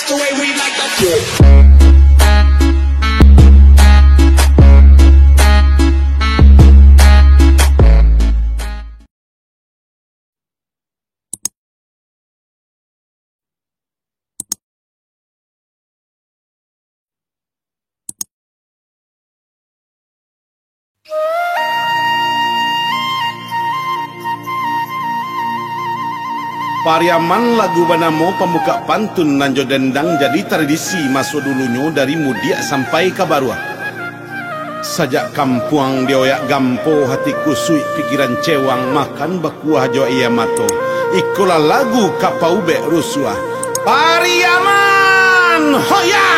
the way we like the Pariaman lagu banamo pembuka pantun nanjo dendang jadi tradisi masuk dulunya dari mudia sampai kabarua. Sajak kampuang dioyak gampo hati kusui pikiran cewang makan bakuah jo iya mato. Ikulah lagu kapaube rusua. Pariaman hoya.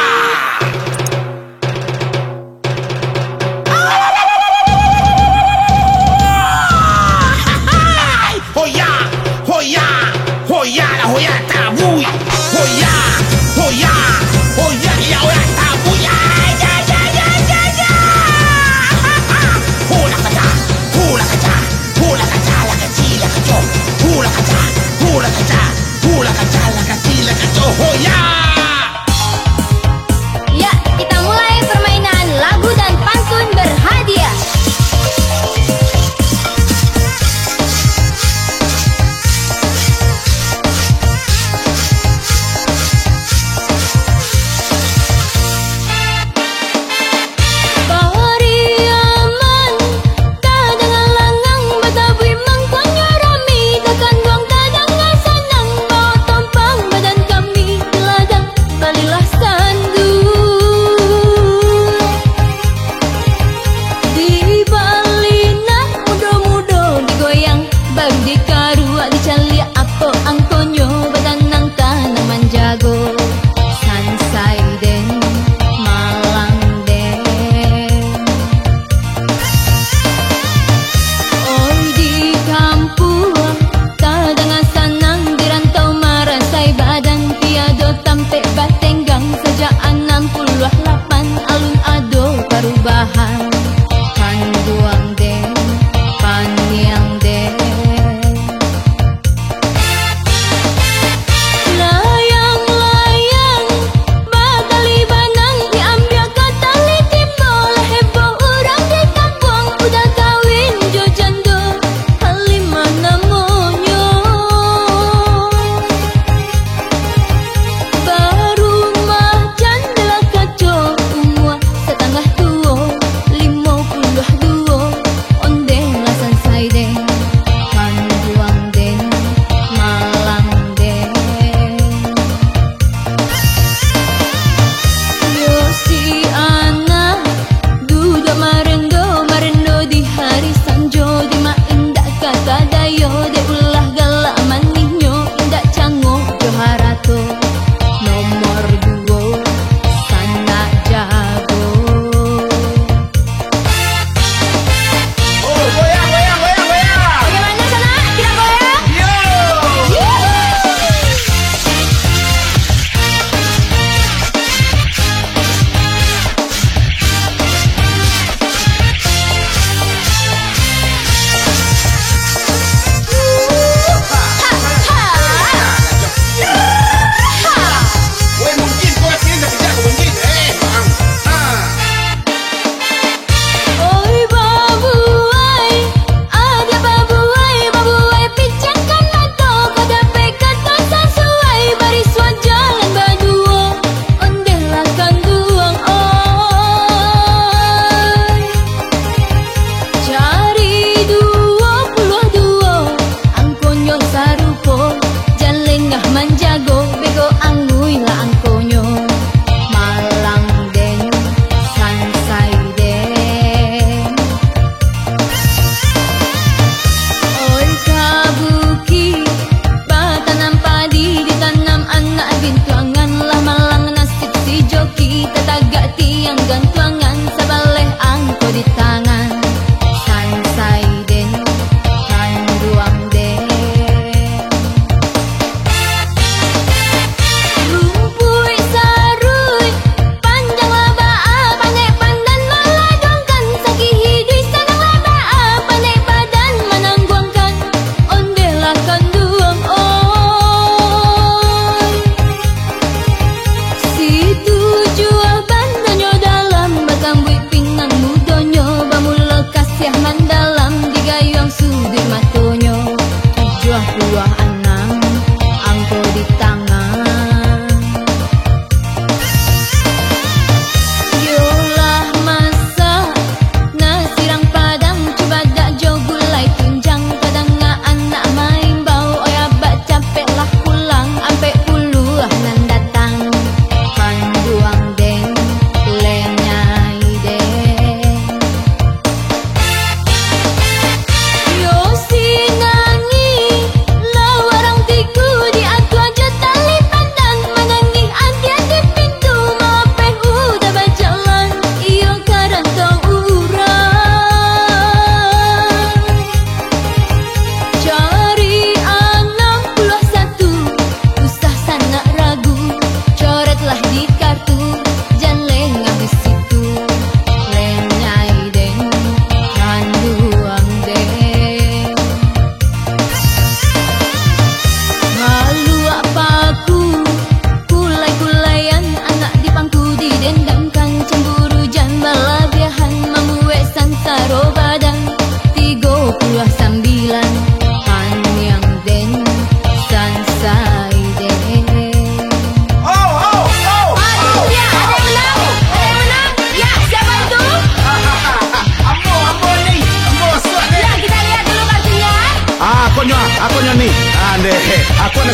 Hoya la hoya tabuy, hoya, hoya, hoya la hoya tabuy, ya. Hula kaca, hula kaca, hula kaca la kacila kaco, hula kaca, hula kaca, hula kaca la kacila kaco, hoya. Ya, kita mulai permainan lagu dan pantun berhadiah.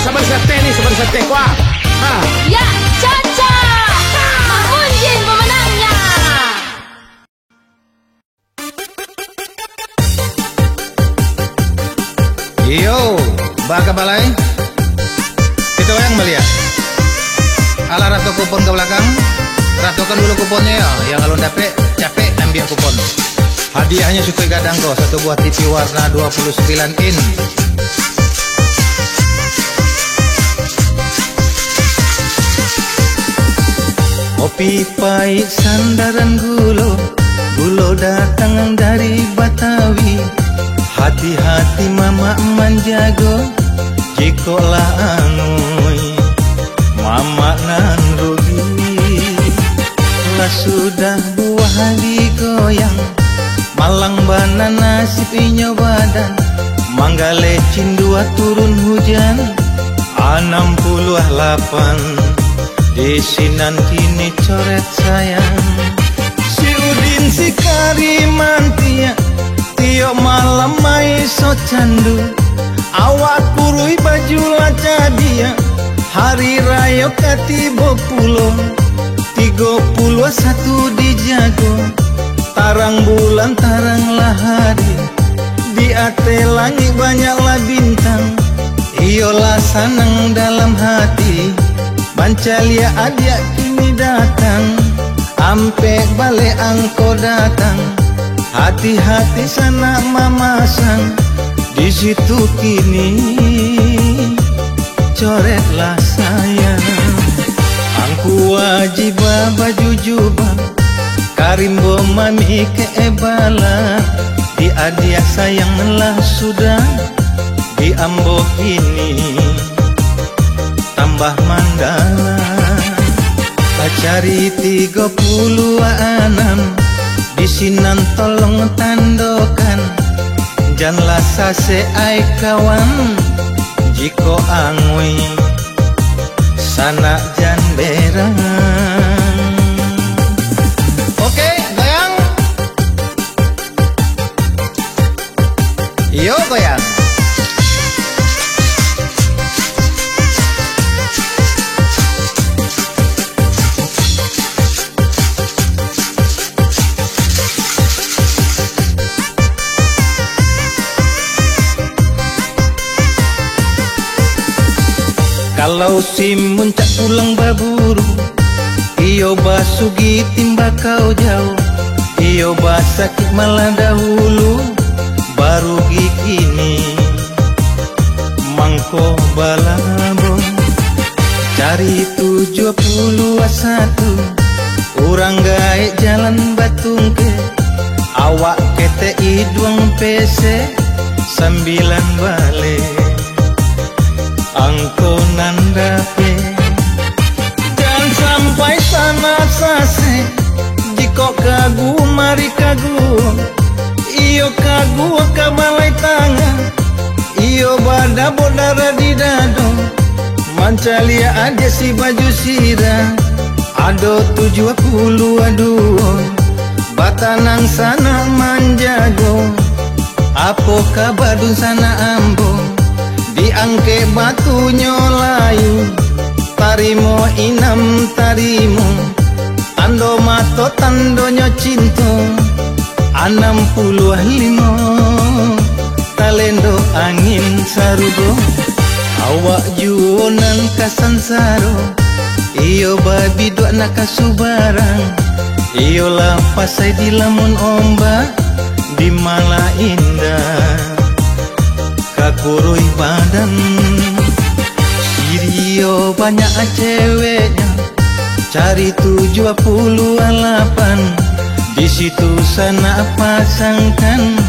sabar sate kuah. Ya, cocok. Mang Unjin pemenangnya. Yo, baka balay. Kita yang melihat. Ala ratu kupon ke belakang. Ratukan dulu kuponnya ya. Yang kalau dapet capek ambil kupon. Hadiahnya sukai gadang kok. Satu buah TV warna 29 in. Kopi pahit sandaran gulo. Gulo datang dari Batawi. Hati-hati mama menjago. Jikolah anui mama nan rugi. Lah sudah buah digoyang. Malang bana nasib inyo badan. Mangga lecin dua turun hujan. 68 desinan kini coret sayang. Si Udin si Karimantia Tio malam mai so candu. Awak kurui baju laca dia. Hari raya katibo pulo 31 dijago. Tarang bulan taranglah hari. Di ate langit banyaklah bintang. Iyolah senang dalam hati. Bancalia adia kini datang. Ampe balik angko datang. Hati-hati sana mamasang. Di situ kini coretlah sayang. Angku wajib baju jubah. Karimbo mami keebala. Di adia sayanglah sudah. Di ambo ini tambah mandala. Cari 36 di sinan tolong tandokan. Janganlah sase ai kawan. Jiko angui sana jan berang. Oke, goyang. Yo goyang. Kalau si muncak pulang baburu. Iyo basugi timba kau jauh. Iyo basakit malah dahulu. Baru gini mangko balabo. Cari 71 orang gaek jalan batungke. Awak kete idung PC 9 balik. Angko nandape. Dan sampai sana sase. Jiko kagu mari kagu. Iyo kagu kabalai tangan. Iyo bada bodara di dado. Mancalia aja si baju sirah. Ado 70 aduh. Batanang sana manjago. Apo kabadun sana ambo. Diangke batunya layu. Tarimo inam tarimo. Tando mato tandonyo cinto. 65 talendo angin sarugo. Awak juonan kasansaro. Iyo babi dua nakasubarang. Iyo lapasai di lamun ombak. Di mala indah kakurui badan. Sirio banyak ceweknya. Cari 78. Di situ sana pasangkan.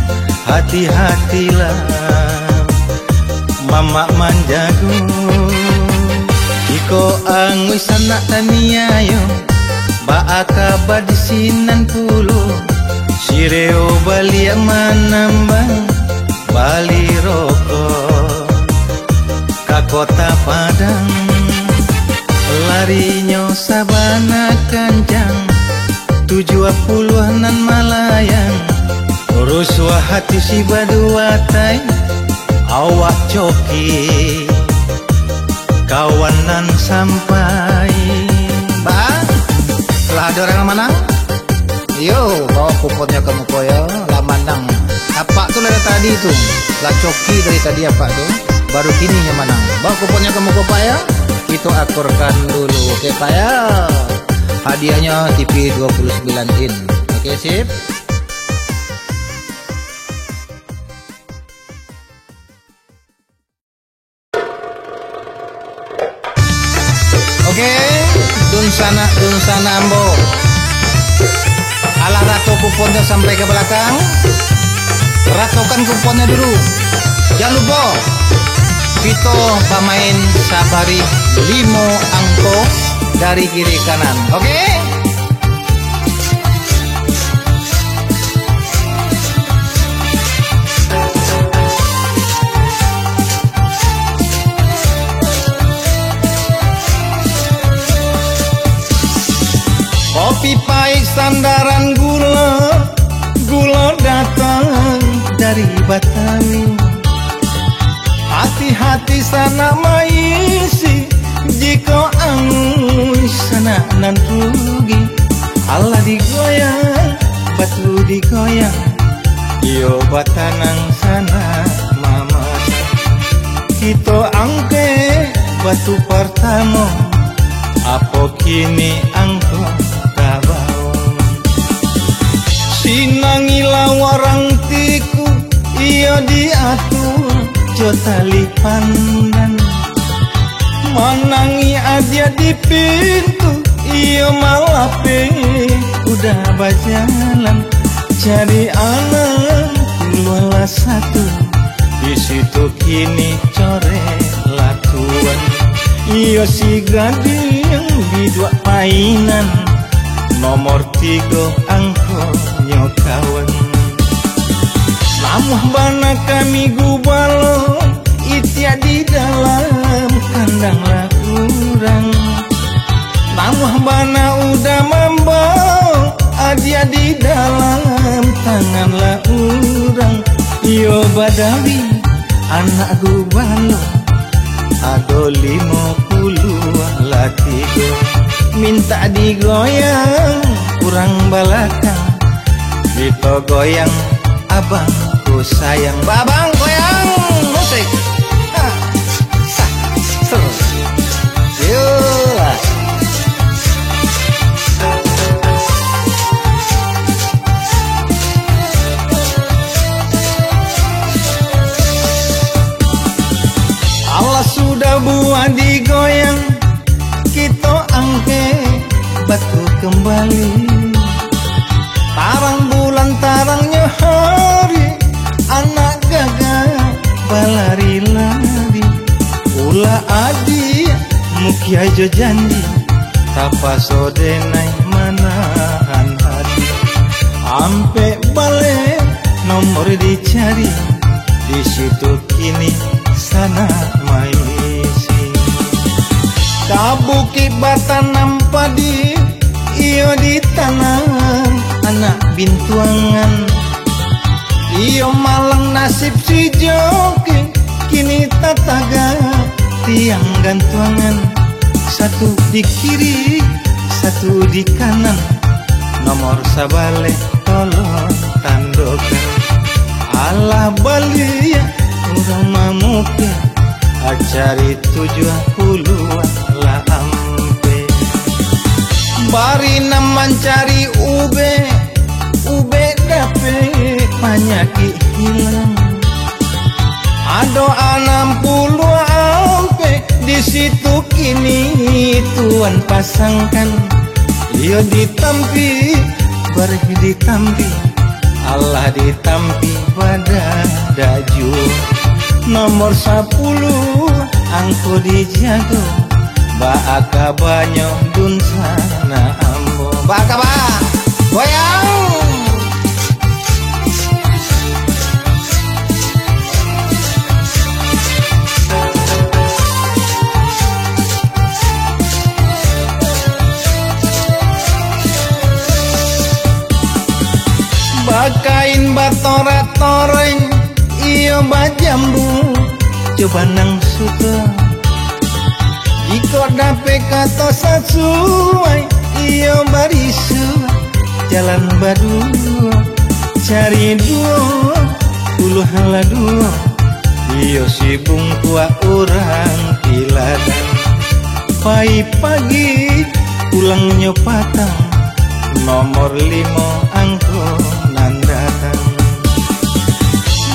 Hati-hatilah mama manjago. Iko angui sana taniayo. Baaka badisinan pulo. Sireo bali manambang. Bali rokok ka kota Padang. Larinyo sabana kanjang. 70-an malayang. Ruswa hati si baduatai. Awak coki kawanan sampai. Bah, lah ada orang mana? Yo, bawa kuponnya ke Mukoyo, lah manang. Apa tuh dari tadi tuh? Lah coki dari tadi apa tuh? Baru kini yang manang. Bawa kuponnya ke Mukoyo Pak ya. Itu akurkan dulu, oke Pak ya. Hadiahnya TV 29 in. Oke sip. Oke, dun sana ambo. Ala rato kuponnya sampai ke belakang. Ratokan kuponnya dulu. Jangan lupa Vito pemain sabari 5 angko dari kiri kanan. Oke? Kopi pahit sandaran gula datang dari Batawi. Hati-hati sana maisi, jika angus sana nan rugi. Allah digoyang, batu digoyang, iyo batanang sana mama. Kita angke batu pertama, apa kini angko kabau. Sinangila warang tiku, iyo diatur jotali pandan. Manangi aja di pintu, iyo malape udah berjalan. Cari anak keluarlah satu, di situ kini core latuan. Iyo si gading bidua mainan, nomor 3 angko nyokawan. Lamuh bana kami gubalo, itia di dalam kandang lah urang. Lamuh bana udah mambau, adia di dalam tangan lah urang. Iyo Badawi anak gubalo, ado 50 lah 3. Minta digoyang kurang balakang, Vito goyang abangku sayang. Babang goyang musik. Seru. Yuk. Allah sudah buat digoyang, kita angke batu kembali. Tarang bulan tarangnya hari, anak gagah balari-lari. Ula adi mukia jo janji, tapa sodenai manahan hati. Ampe balik nomor dicari, di situ kini sana maisi. Kabuki batanam padi, iyo ditanam anak bintuangan. Iyo malang nasib si joki, kini tataga tiang gantuangan. Satu di kiri, satu di kanan, nomor sabale tolong tandokan. Allah bali urang mamuke, acari 70 lah ampe. Bari naman cari ube dape panyaki hilang. Ado 60 ampe, di situ kini tuan pasangkan. Iyo ditampi, barih ditampi, Allah ditampi pada daju. Nomor 10 angko dijago, baaka banyo dun sana ambo. Baaka ba, goyang. Bakain batorat-toreng, iyo bajambu, coba nang suka. Iko dape kato sasuai iyo barisu jalan badua cari duo ulu hala duo iyo sibung tua orang iladan pagi pulang nyopatan nomor 5 angkonan datang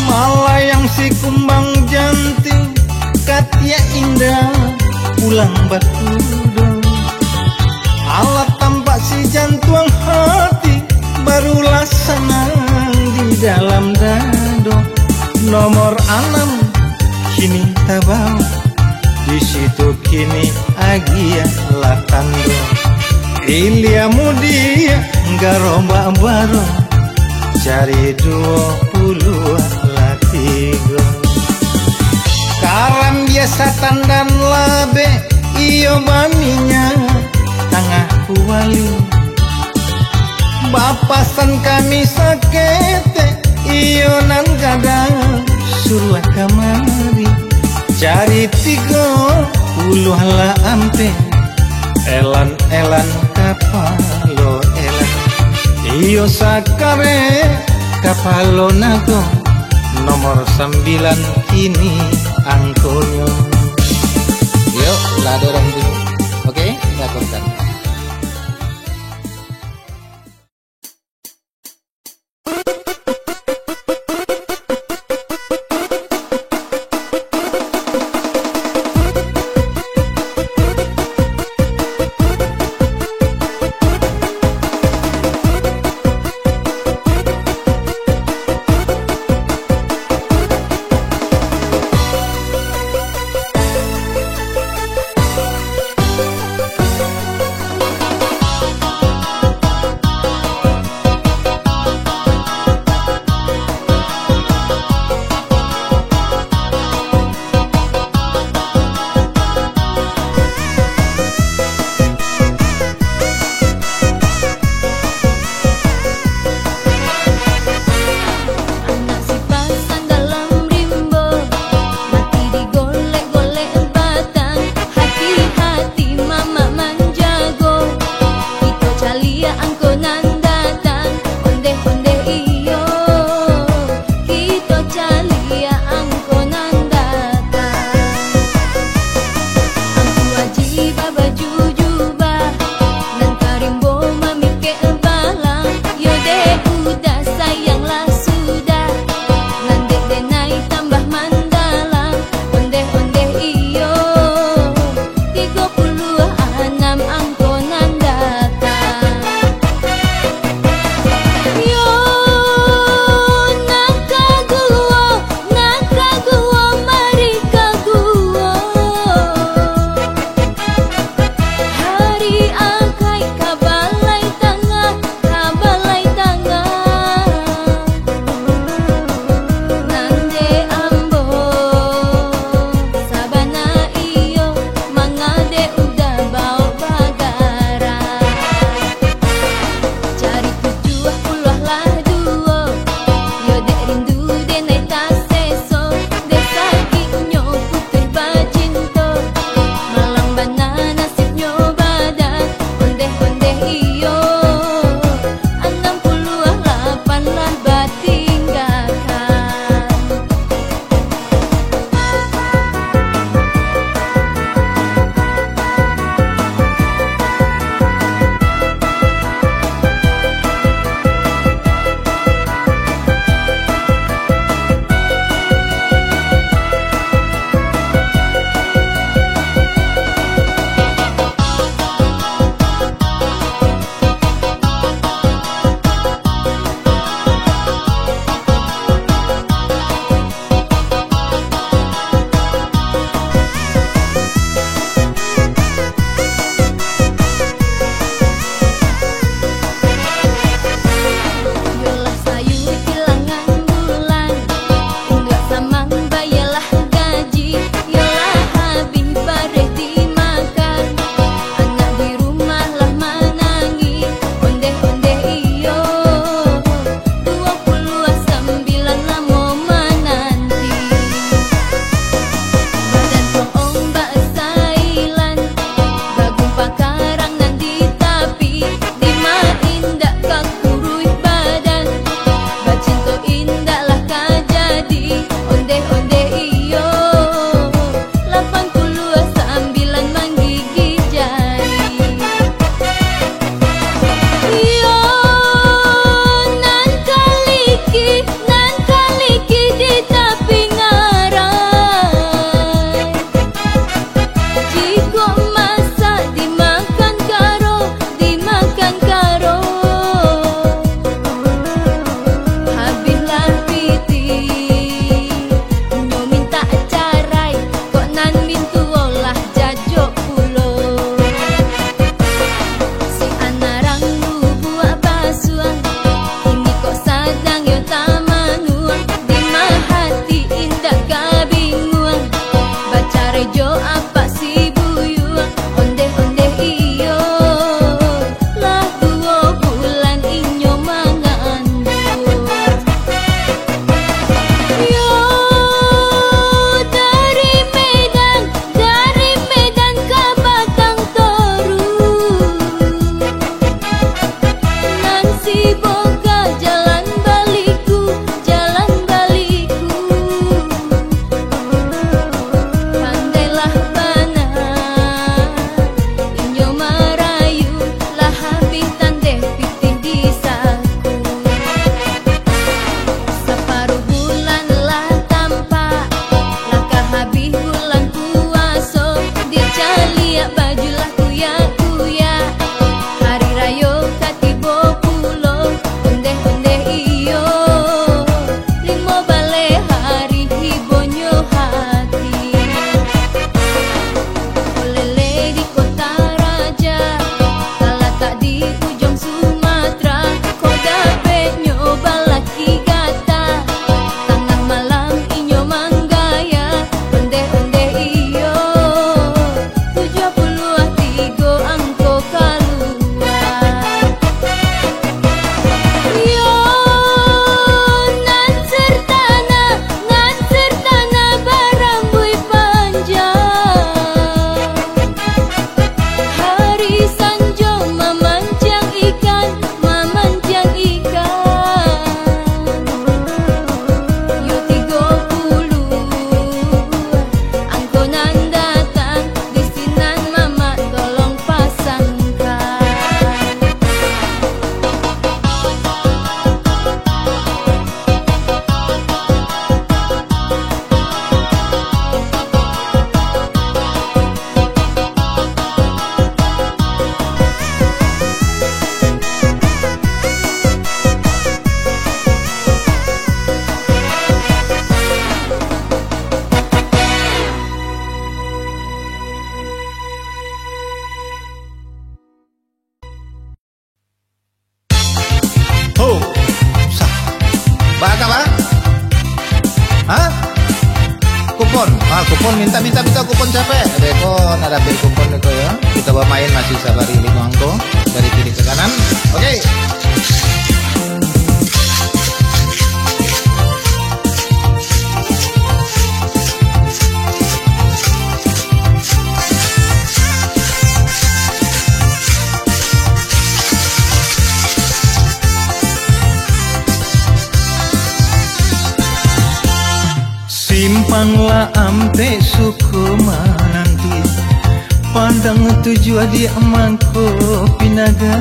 Malayang si kumbang janting Katia indah pulang batudong alat tampak si jantuang hati barulah senang di dalam dado nomor 6 kini tabau di situ kini agia latando Ilya mudia garomba baro cari 20 latigo Karam biasa tandan labe iyo baminya tengah kuali Bapasan kami sakete iyo nan kadang suruh kamari cari 30 lah ampe elan kapalo elan iyo sakare kapalo nago nomor 9 kini angkonyo yuk lah dorong dulu oke lakukan Kupon minta kupon capek. Dekon ada beli kupon deko ya. Kita bermain masih sabari 5 angko dari kiri ke kanan. Oke. Simpanglah ampe suku nanti pandang tujuan dia mangko pinaga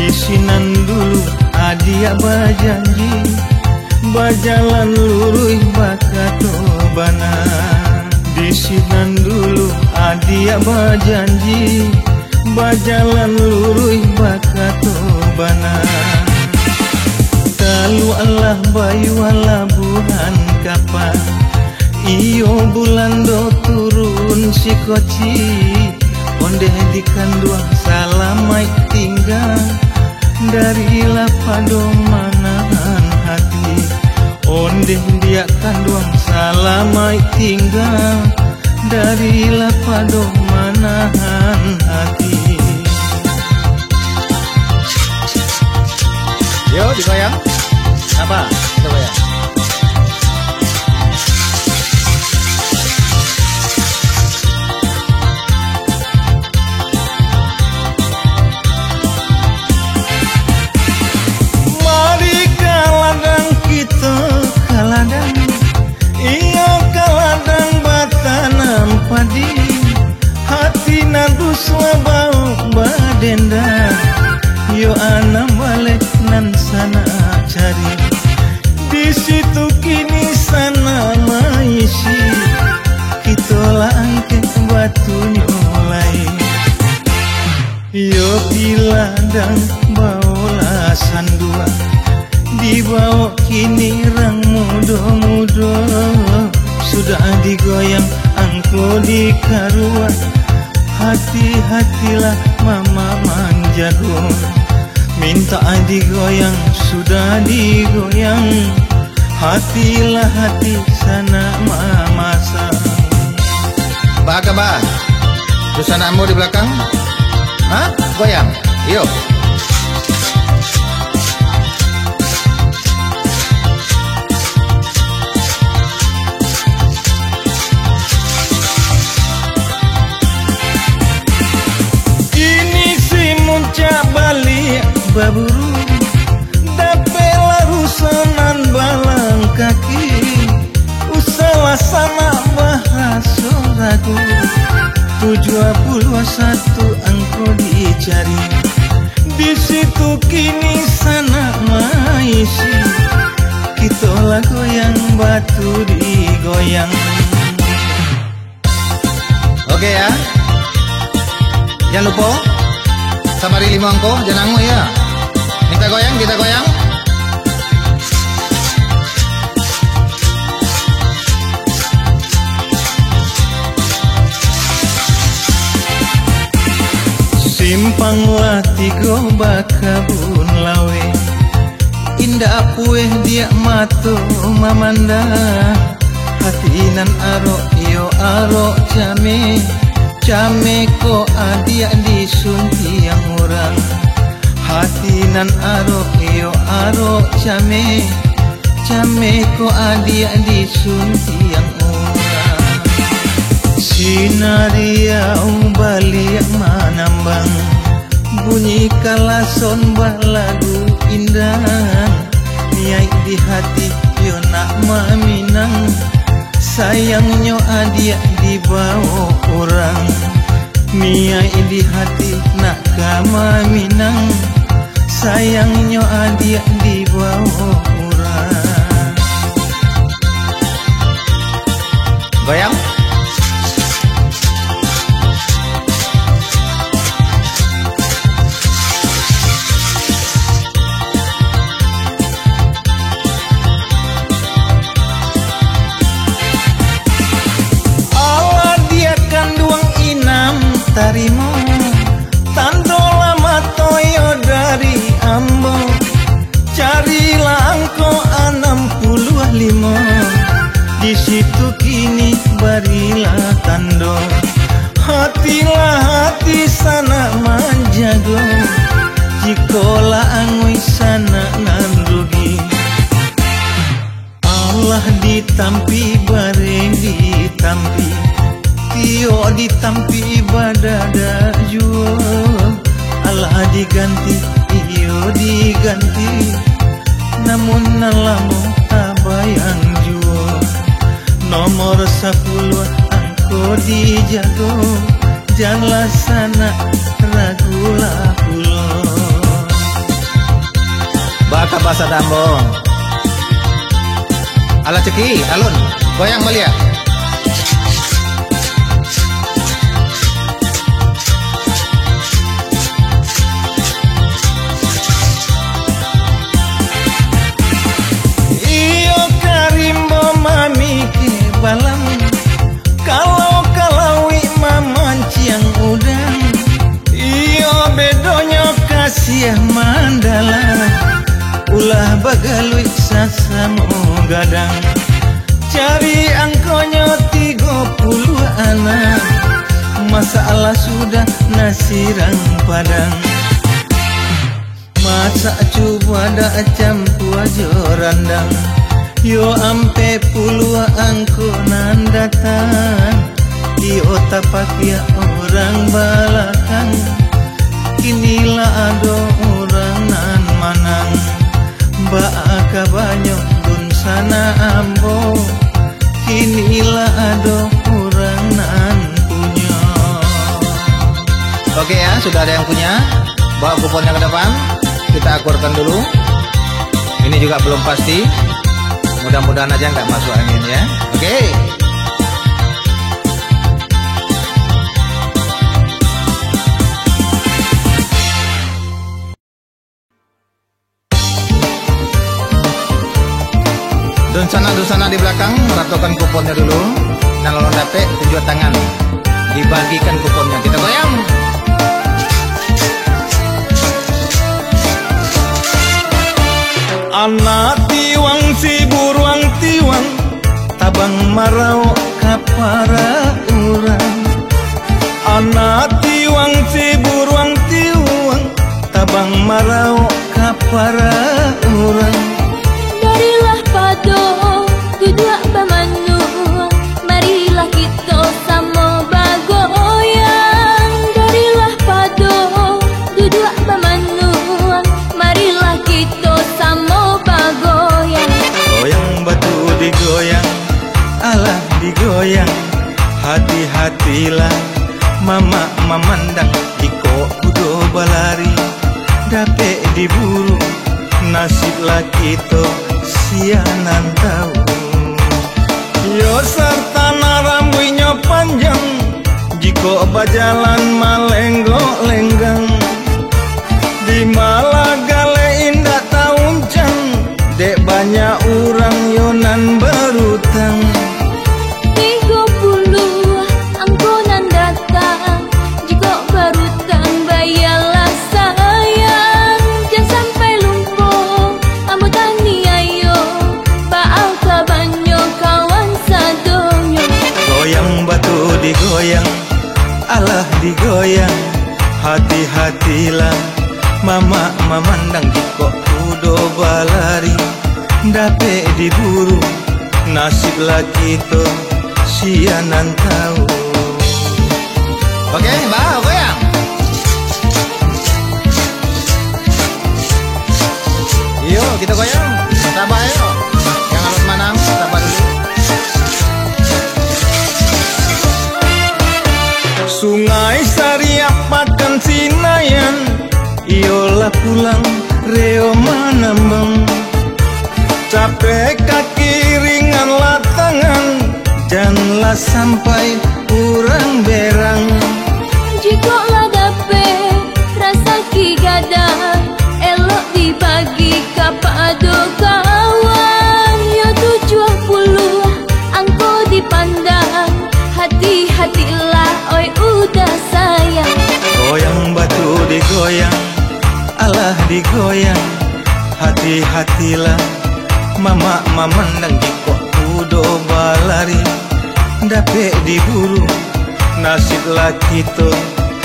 isinan dulu adia bajanji bajalan luruh bakato bana disinan dulu adia bajanji bajalan luruh bakato bana Lalu Allah bayu Allah bulan kapan iyo bulan do turun si koci onde di kanduang salamai tinggal dari lapado manahan hati onde dia kanduang salamai tinggal dari lapado manahan hati. Yo digoyang. Apa? Kita goyang. Mari kaladang kita kaladang iyo kaladang batanam padi hati nandu swabau badenda yo anam balik nan sana cari di situ kini sana maisi kita langke batu nyolai yo piladang bawa sandua dibawa kini rang mudo-mudo sudah digoyang angko di karua hati-hatilah mama manjago minta digoyang sudah digoyang hatilah hati sana mamasa Baga ba? Susanamu di belakang? Hah? Goyang? Yuk. balik baburu dape larusanan balang kaki usaha sana bahasa ragu 71 angko dicari di situ kini sana maisi kita lagu yang batu digoyang. Oke ya, jangan lupa sabari 5 angko jangan anggo ya. Kita goyang, kita goyang. Simpanglah tigo bakabun lawe indah pueh dia mato mamanda hatinan aro iyo aro came came ko adia disunti yang orang hatinan aro iyo aro came came ko adia disunti yang orang sinaria balik manambang bunyi kalason lagu indah niai di hati yo nak maminang sayangnya adia dibawa orang niai di hati nak kamaminang sayangnya adia dibawa orang. Goyang. Tarimo tando lama toyo dari ambo carilah angko 65 di situ kini balilah tando, hatilah hati sana manjago, jikola angui sana nan rugi. Allah ditampi bareng ditampi, tio ditampi badada juo. Allah diganti, iyo diganti, namun nalamu tabayang juo. Nomor 10 angko dijago, jangan sana ragulah pulo. Baka bahasa Dambong. Ala ceki, alun, goyang Malia. Iyo karimbo mami ke balam, kalau kalawi mamanciang udang. Iyo bedonyo kasih mandala, ulah bagalui sasamu gadang. Cari angkonyo 30 anak, masalah sudah nasirang padang. Masa coba dak campur aja randang, yo ampe puluh angko nan datang. Yo tapak ya orang balakang, kinilah ado orang nan manang. Baka banyak dun sana ambo, kinilah ado orang nan punya. Oke ya, sudah ada yang punya. Bawa kuponnya ke depan. Kita akurkan dulu. Ini juga belum pasti. Mudah-mudahan aja nggak masuk angin ya. Oke. Dun sana di belakang, ratokan kuponnya dulu. Nalon dapet, tunjuk tangan. Dibagikan kuponnya. Kita goyang. Anak tiwang si buruang tiwang, tabang marau kapara urang. Anak tiwang si buruang tiwang, tabang marau kapara urang. Darilah pado duduk bamanuang, marilah kita sama bagoyang. Darilah pado duduk bamanuang, marilah kita sama bagoyang. Goyang batu digoyang, alah digoyang, hati-hatilah mama memandang. Iko kudo balari, dape diburu, nasib laki to sianan tahu. Yo serta narambuinyo panjang, jiko bajalan malenggo-lenggang. Di Malagale indah tahun can, dek banyak orang yonan berutang. 30 angkonan datang, jika berutang bayarlah sayang. Jangan sampai lumpuh, ambo tani ayo, baal kabanyo kawan sadonyo. Goyang batu digoyang, alah digoyang, hati-hatilah mama memandang. Jiko kudo balari, dape diburu, nasib laki to sianan tahu. Oke, Mbak, goyang. Yuk, kita goyang. Sabar ayo. Yang alun manang, sabar dulu. Sungai Sariap makan Sinayan, iyolah pulang reo manambang. Capek kaki ringan latangan, janganlah sampai kurang berang. Jika lah dape rasa kigadang, elok dibagi kapado kawan. Ya 70 angko dipandang, hati-hatilah oi udah sayang. Goyang batu digoyang, alah digoyang, hati-hatilah mama memandang. Jiko kudo balari, dapet diburu, nasib laki to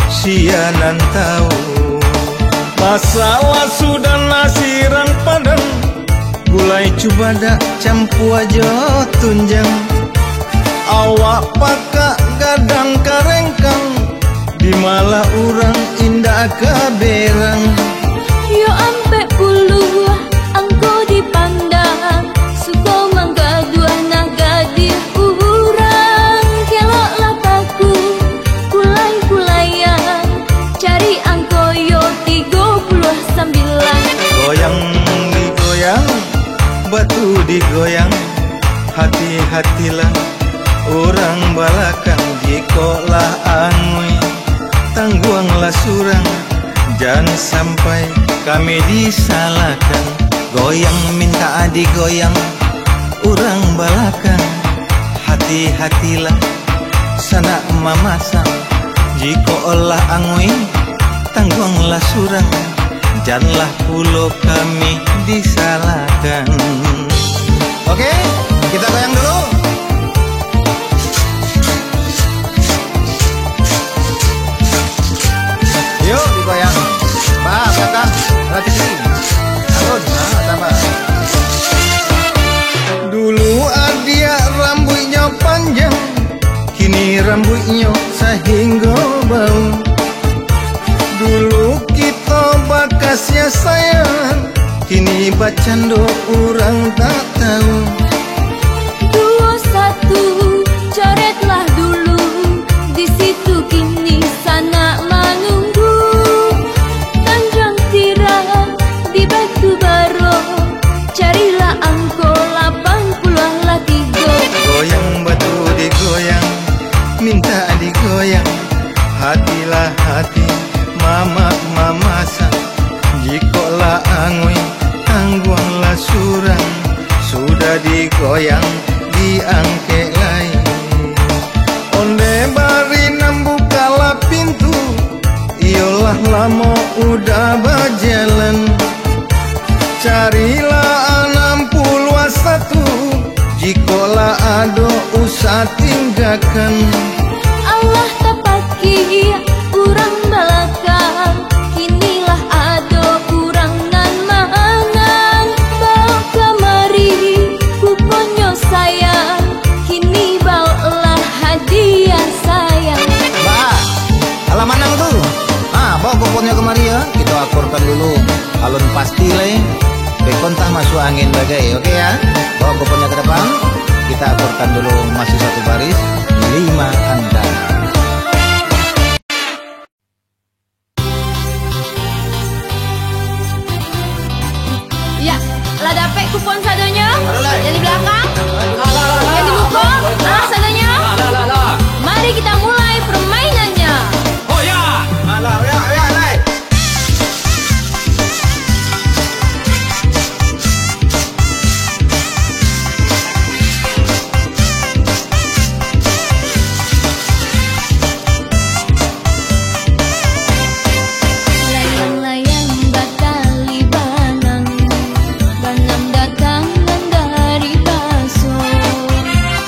sianan tahu. Masalah sudah nasiran padang, gulai coba dak campu aja tunjang. Awak pakak gadang karengkang, di malah orang indah kaberang. Yo ampe puluh angko dipandang, suko mangga dua naga di urang. Kelok lataku kulai-kulayan, cari angko yo 39. Goyang digoyang, batu digoyang, hati-hatilah orang balakang. Jikolah angui, tangguanglah surang, jangan sampai kami disalahkan. Goyang minta digoyang, orang balakang. Hati-hatilah sana mamasang, jikolah angui, tangguanglah surang, janganlah pulau kami disalahkan. Oke, kita goyang dulu. Yuk digoyang. Pak, belakang, lagi sini. Alun, tambah. Dulu adia rambutnya panjang, kini rambutnya sehingga bau. Dulu kita bakasnya sayang, kini bacando orang tak tahu. 21 coretlah dulu, di situ kini sana menunggu. Tanjung Tiram di Batu Baro, carilah angko 83. Goyang batu digoyang, minta digoyang, hatilah hati mama-mamasan. Jikolah angui, tangguanglah surang, sudah digoyang diangke lain. Onde bari nambukalah pintu, iyalah lama udah berjalan. Carilah 61, jikolah ado usah tinggalkan. Allah tapaki urang balakang, kinilah ado urang nan mangan. Bawa kamari kuponyo sayang, kini bawalah hadiah sayang. Mbak, alah manang tuh. Bawa kuponnya kemari ya. Kita akurkan dulu. Alun pasti le. Bekontah masuk angin bagai, oke ya. Bawa kuponnya ke depan. Kita akurkan dulu, masih satu baris, 5 angka. Ya, lah dapet kupon sadonya. Yang di belakang, yang di buku, sadonya. Mari kita mulai permainannya. Oh ya. Alah, ya. Layang-layang batali banang, banang datang dan dari baso.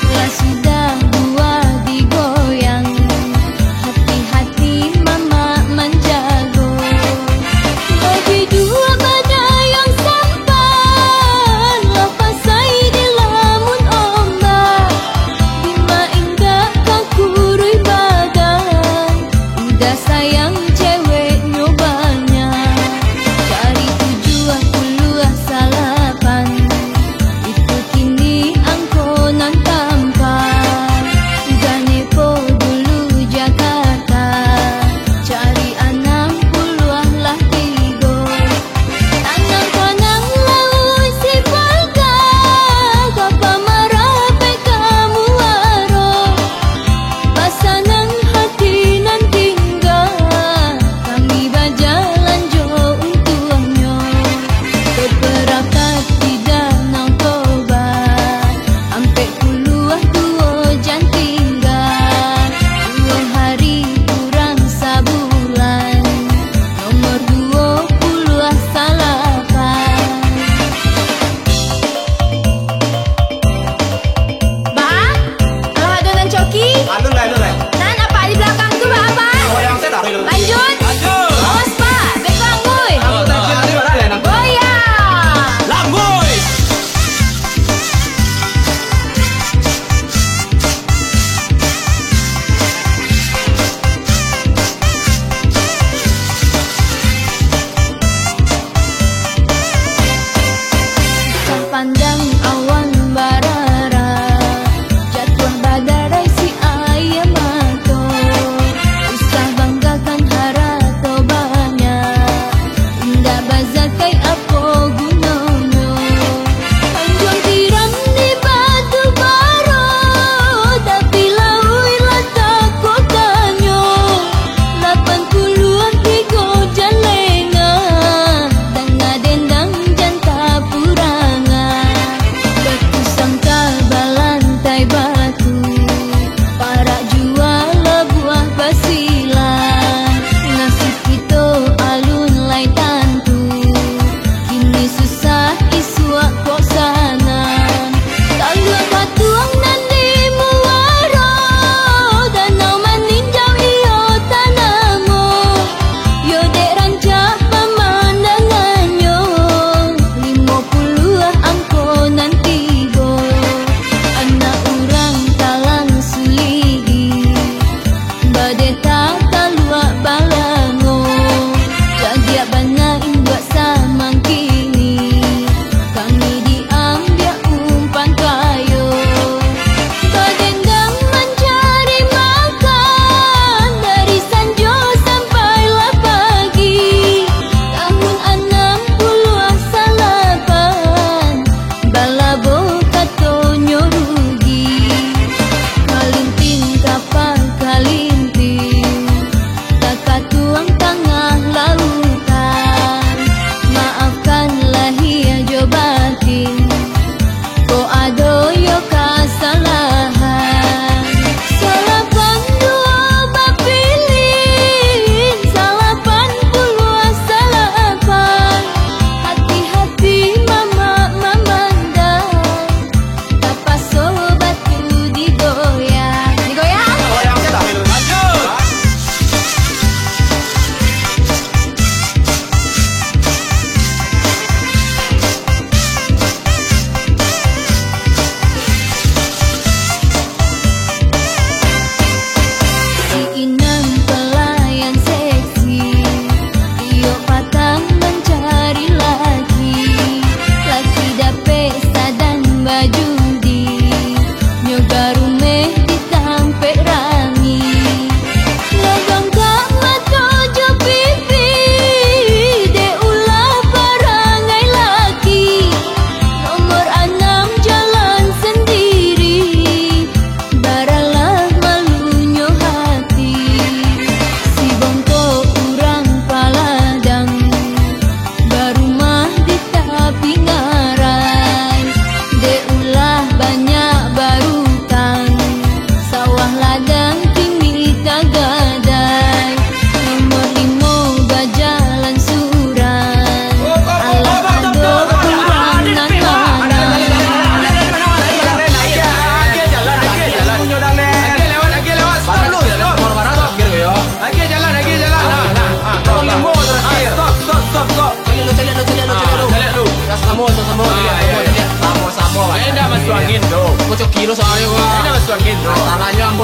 Lah sudah dua digoyang, hati-hati mama menjago. Bagi dua badan yang sampan, lapasai di lamun ombak. Bima enggak kakurui badan, udah sayang cewek nyobanya. Cari 78, itu kini angkonan tampan. Ganepo dulu Jakarta, cari 60 lah tigo. Tanang-tanang laut si Balka, kapa marape kamu waro. Pasanang hati nan tinggal,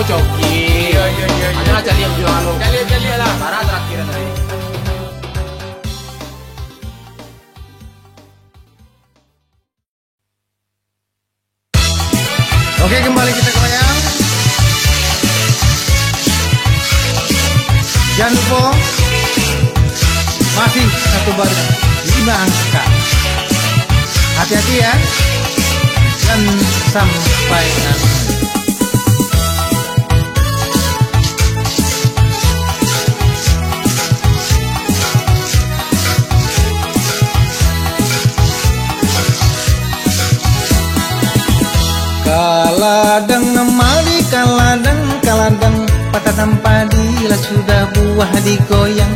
coki. Iya. Adalah cari yang jual lo. Cali lah. Para terakhir tadi. Oke, kembali kita goyang. Jangan lupa masih satu baris 5 angka. Hati-hati ya. Dan sampai nanti. Kaladang mari kaladang patadang padi lah sudah buah digoyang.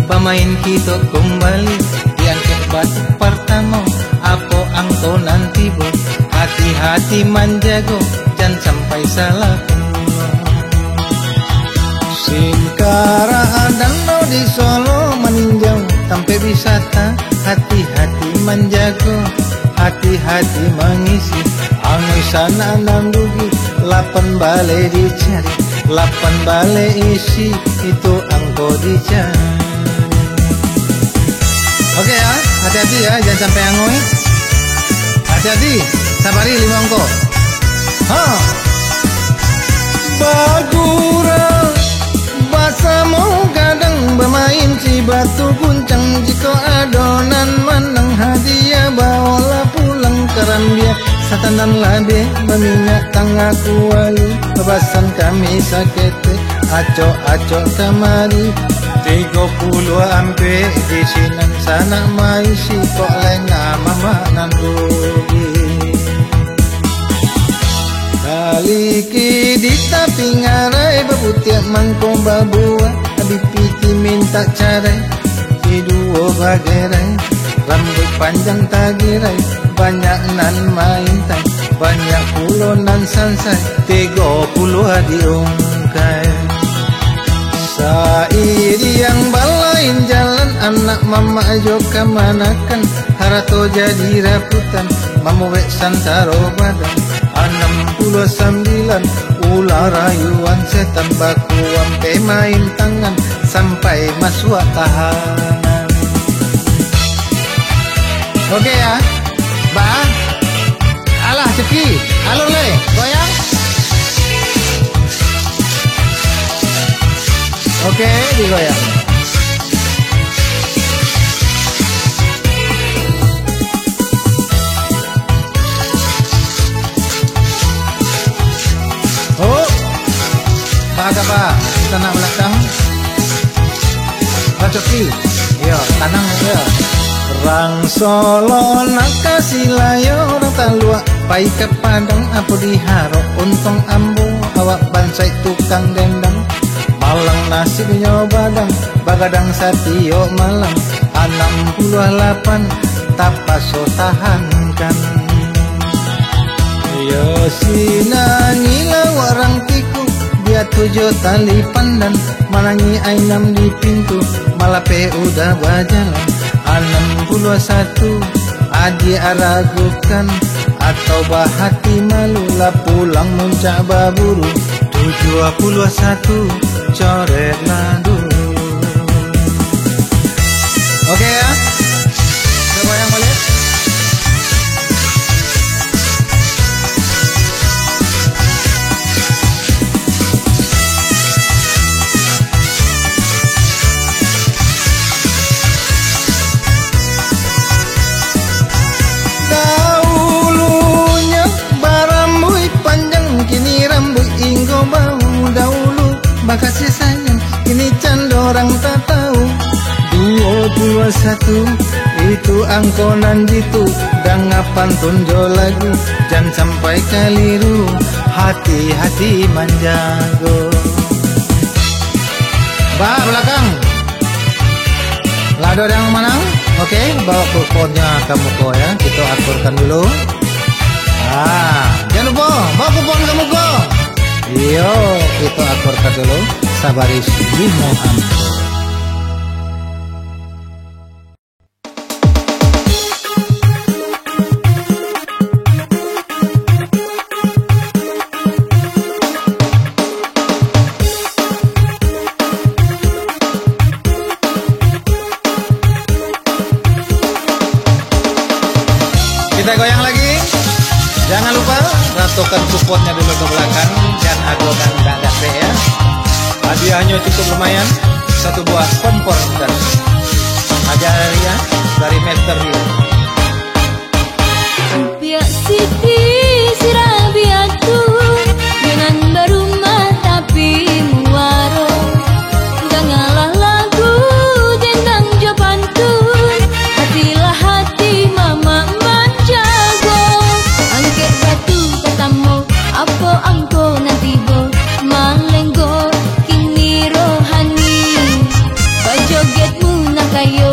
Pemain kita kembali diangkat batu pertama. Apa angko nanti bo, hati-hati manjago, jangan sampai salah pulang. Singkara danau di Solo meninjau sampai wisata, hati-hati manjago, hati-hati mengisi. Angin sana nan rugi, 8 balai dicari, 8 balai isi, itu angko dicari. Oke ya, hati-hati ya, jangan sampai angoi. Hati-hati, sabari 5 angko. Bagura, basa mau kadang bermain si batu guncang. Jika adonan menang hadiah bawalah pulang keran dia. Satanan labe berminyak tangga kuali, bebasan kami sakete, acok-acok kemari. 30 ampe di sinan sana mai si kok lengah mama nan rugi. Kali di tapi ngarai bebutiak mangko babua, abi piti minta carai, dua bagerai, rambut panjang tagirai, banyak nan main tai, banyak pulau nan sansai, 30 diungkai. Sairi yang balain jalan, anak mama ajo kemanakan, harato jadi raputan, mamu wek santaro badan. 69 ular rayuan setan bakuan main tangan sampai masuk tahanan. Oke ya, bah, alah ceki, alur le, goyang. Oke, digoyang. Oh, bahagia pak, kita nak belakang. Bacoki, yo, tanang yo. Rang Solo nak kasih layo orang talua, pai ke Padang apa diharap untung ambo, awak bansai tukang dendang. Malang nasibnya badang, bagadang satio malang, 68 tapaso tahankan. Yo sinangila warang tiku, dia 7 tali pandan, malangi ainam di pintu, malape udah berjalan. 61 adi aragukan, atau bahati malu lah pulang muncak baburu. 71 coret nadu. Oke ya, coba yang balik. Dahulunya barambui panjang, kini rambut inggo bau. Dahulu bakasih sayang, kini candorang tak tahu. 221 itu angkonan jitu, dangapan tunjo lagu, jangan sampai keliru, hati-hati manjago. Bah belakang, lado yang menang. Oke, bawa kuponnya kamu ko ya, kita aturkan dulu. Jangan lupa bawa kupon kamu ko. Iyo, kita aturkan dulu. Sabari 5 angko. ratokan kuponnya dulu ke belakang dan agokan Kak Dape ya. Hadiahnya cukup lumayan, satu buah kompor gas. Hadiah dari Master Rio. Pihak Siti si Rabiatu dengan berumah tapi muaro. Gak ngalah lagu dendang jo pantun, hatilah hati mama menjago. Angket batu katamu apa angko nanti bo malenggo kini rohani. Bajogetmu nak kayo